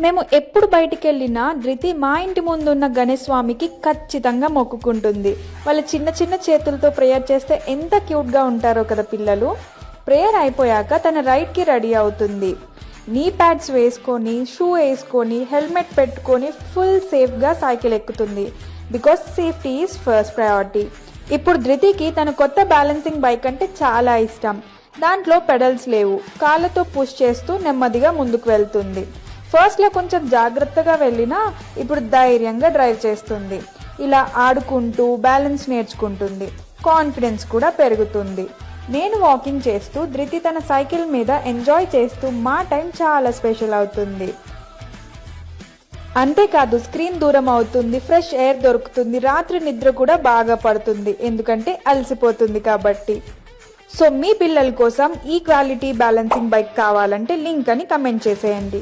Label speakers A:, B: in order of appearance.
A: మేము ఎప్పుడు బయటికి వెళ్ళినా ధృతి మా ఇంటి ముందు ఉన్న గణేష్ స్వామికి ఖచ్చితంగా మొక్కుకుంటుంది. వాళ్ళు చిన్న చిన్న చేతులతో ప్రేయర్ చేస్తే ఎంత క్యూట్గా ఉంటారో కదా పిల్లలు. ప్రేయర్ అయిపోయాక తన రైడ్కి రెడీ అవుతుంది. నీ ప్యాడ్స్ వేసుకొని, షూ వేసుకొని, హెల్మెట్ పెట్టుకొని ఫుల్ సేఫ్గా సైకిల్ ఎక్కుతుంది. Because safety is first priority. ఇప్పుడు ధృతికి తన కొత్త బ్యాలెన్సింగ్ బైక్ అంటే చాలా ఇష్టం. దాంట్లో పెడల్స్ లేవు, కాళ్ళతో పుష్ చేస్తూ నెమ్మదిగా ముందుకు వెళ్తుంది. ఫస్ట్లో కొంచెం జాగ్రత్తగా వెళ్ళినా ఇప్పుడు ధైర్యంగా డ్రైవ్ చేస్తుంది. ఇలా ఆడుకుంటూ బ్యాలెన్స్ నేర్చుకుంటుంది, కాన్ఫిడెన్స్ కూడా పెరుగుతుంది. నేను వాకింగ్ చేస్తూ ధృతి తన సైకిల్ మీద ఎంజాయ్ చేస్తూ మా టైం చాలా స్పెషల్ అవుతుంది. అంతేకాదు స్క్రీన్ దూరం అవుతుంది, ఫ్రెష్ ఎయిర్ దొరుకుతుంది, రాత్రి నిద్ర కూడా బాగా పడుతుంది, ఎందుకంటే అలసిపోతుంది కాబట్టి. సో మీ పిల్లల కోసం ఈ క్వాలిటీ బ్యాలెన్సింగ్ బైక్ కావాలంటే లింక్ అని కమెంట్ చేసేయండి.